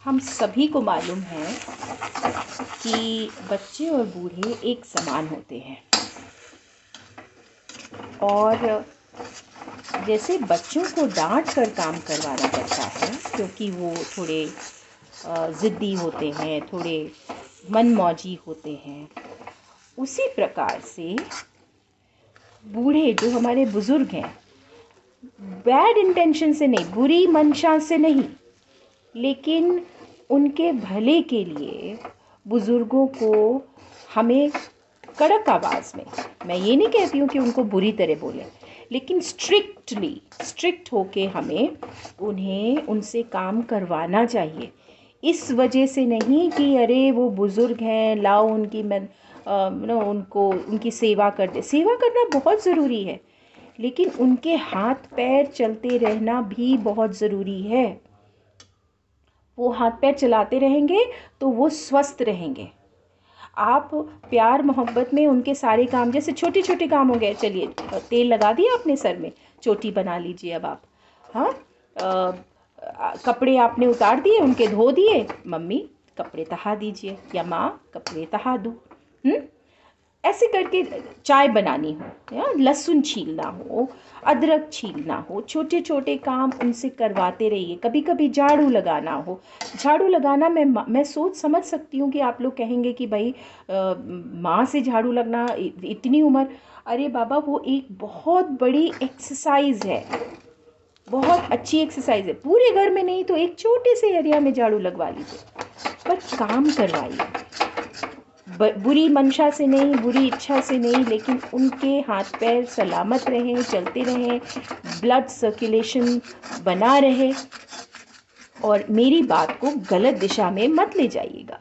हम सभी को मालूम है कि बच्चे और बूढ़े एक समान होते हैं। और जैसे बच्चों को डांट कर काम करवाना पड़ता है क्योंकि वो थोड़े ज़िद्दी होते हैं, थोड़े मनमौजी होते हैं, उसी प्रकार से बूढ़े जो हमारे बुज़ुर्ग हैं, बैड इंटेंशन से नहीं, बुरी मंशा से नहीं, लेकिन उनके भले के लिए बुज़ुर्गों को हमें कड़क आवाज़ में, मैं ये नहीं कहती हूँ कि उनको बुरी तरह बोलें, लेकिन स्ट्रिक्ट होके हमें उनसे काम करवाना चाहिए। इस वजह से नहीं कि अरे वो बुज़ुर्ग हैं, लाओ उनकी सेवा कर दे। सेवा करना बहुत ज़रूरी है, लेकिन उनके हाथ पैर चलते रहना भी बहुत ज़रूरी है। वो हाथ पैर चलाते रहेंगे तो वो स्वस्थ रहेंगे। आप प्यार मोहब्बत में उनके सारे काम, जैसे छोटे छोटे काम हो गए, चलिए तेल लगा दिया आपने सर में, चोटी बना लीजिए अब आप। हाँ, कपड़े आपने उतार दिए, उनके धो दिए, मम्मी कपड़े तहा दीजिए, या माँ कपड़े तहा दो। ऐसे करके चाय बनानी हो या लहसुन छीलना हो, अदरक छीलना हो, छोटे छोटे काम उनसे करवाते रहिए। कभी कभी झाड़ू लगाना हो, झाड़ू लगाना मैं सोच समझ सकती हूँ कि आप लोग कहेंगे कि भाई माँ से झाड़ू लगना, इतनी उम्र। अरे बाबा, वो एक बहुत बड़ी एक्सरसाइज है, बहुत अच्छी एक्सरसाइज है। पूरे घर में नहीं तो एक छोटे से एरिया में झाड़ू लगवा लीजिए, पर काम करवाइए। बुरी मंशा से नहीं, बुरी इच्छा से नहीं, लेकिन उनके हाथ पैर सलामत रहें, चलते रहें, ब्लड सर्कुलेशन बना रहे। और मेरी बात को गलत दिशा में मत ले जाइएगा,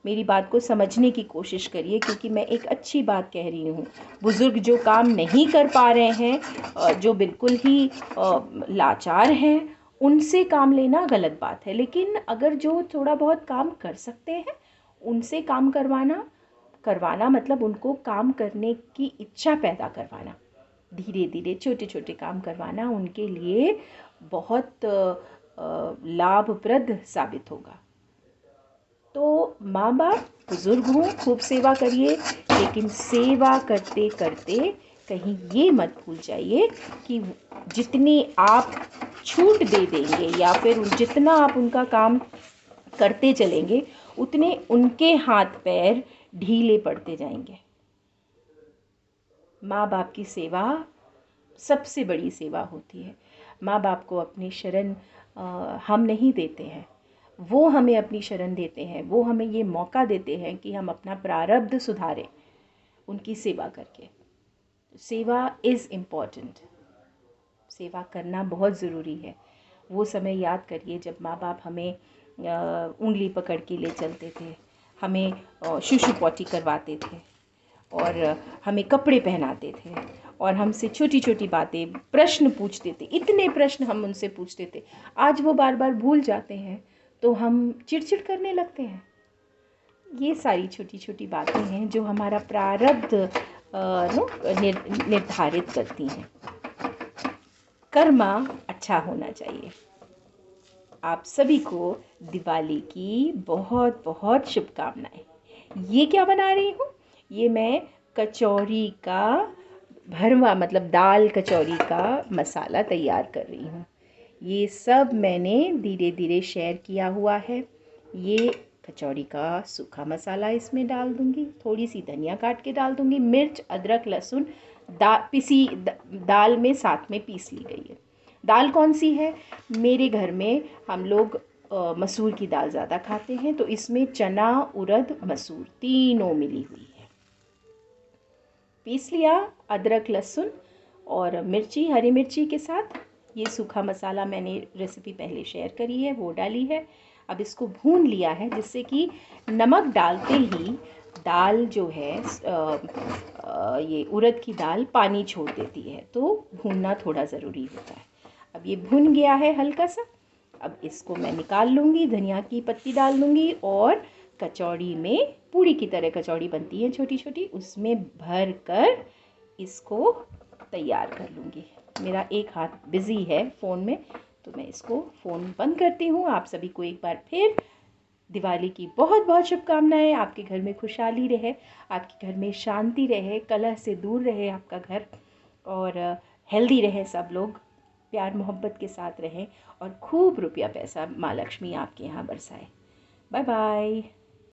मेरी बात को समझने की कोशिश करिए, क्योंकि मैं एक अच्छी बात कह रही हूँ। बुज़ुर्ग जो काम नहीं कर पा रहे हैं, जो बिल्कुल ही लाचार हैं, उनसे काम लेना गलत बात है। लेकिन अगर जो थोड़ा बहुत काम कर सकते हैं, उनसे काम करवाना मतलब उनको काम करने की इच्छा पैदा करवाना, धीरे धीरे छोटे छोटे काम करवाना उनके लिए बहुत लाभप्रद साबित होगा। तो माँ बाप, बुज़ुर्ग हों, खूब सेवा करिए, लेकिन सेवा करते करते कहीं ये मत भूल जाइए कि जितनी आप छूट दे देंगे या फिर जितना आप उनका काम करते चलेंगे, उतने उनके हाथ पैर ढीले पड़ते जाएंगे। माँ बाप की सेवा सबसे बड़ी सेवा होती है। माँ बाप को अपनी शरण हम नहीं देते हैं, वो हमें अपनी शरण देते हैं, वो हमें ये मौका देते हैं कि हम अपना प्रारब्ध सुधारें उनकी सेवा करके। सेवा इज़ इम्पॉर्टेंट, सेवा करना बहुत ज़रूरी है। वो समय याद करिए जब माँ बाप हमें उंगली पकड़ के ले चलते थे, हमें शुशु पॉटी करवाते थे और हमें कपड़े पहनाते थे और हमसे छोटी छोटी बातें, प्रश्न पूछते थे। इतने प्रश्न हम उनसे पूछते थे, आज वो बार बार भूल जाते हैं तो हम चिड़चिड़ करने लगते हैं। ये सारी छोटी छोटी बातें हैं जो हमारा प्रारब्ध निर्धारित करती हैं। कर्मा अच्छा होना चाहिए। आप सभी को दिवाली की बहुत बहुत शुभकामनाएं। ये क्या बना रही हूँ? ये मैं कचौरी का भरवा, मतलब दाल कचौरी का मसाला तैयार कर रही हूँ। ये सब मैंने धीरे धीरे शेयर किया हुआ है। ये कचौरी का सूखा मसाला इसमें डाल दूँगी, थोड़ी सी धनिया काट के डाल दूँगी, मिर्च, अदरक, लहसुन दाल में साथ में पीस ली गई है। दाल कौन सी है? मेरे घर में हम लोग मसूर की दाल ज़्यादा खाते हैं, तो इसमें चना, उड़द, मसूर तीनों मिली हुई है। पीस लिया अदरक, लहसुन और मिर्ची, हरी मिर्ची के साथ। ये सूखा मसाला मैंने रेसिपी पहले शेयर करी है, वो डाली है। अब इसको भून लिया है, जिससे कि नमक डालते ही दाल जो है, ये उड़द की दाल पानी छोड़ देती है, तो भूनना थोड़ा ज़रूरी होता है। अब ये भुन गया है हल्का सा, अब इसको मैं निकाल लूँगी, धनिया की पत्ती डाल लूँगी और कचौड़ी में, पूड़ी की तरह कचौड़ी बनती है छोटी छोटी, उसमें भर कर इसको तैयार कर लूँगी। मेरा एक हाथ बिज़ी है फ़ोन में, तो मैं इसको फ़ोन बंद करती हूँ। आप सभी को एक बार फिर दिवाली की बहुत बहुत शुभकामनाएं। आपके घर में खुशहाली रहे, आपके घर में शांति रहे, कलह से दूर रहे आपका घर, और हेल्दी रहे सब लोग, प्यार मोहब्बत के साथ रहें, और खूब रुपया पैसा माँ लक्ष्मी आपके यहाँ बरसाए। Bye bye.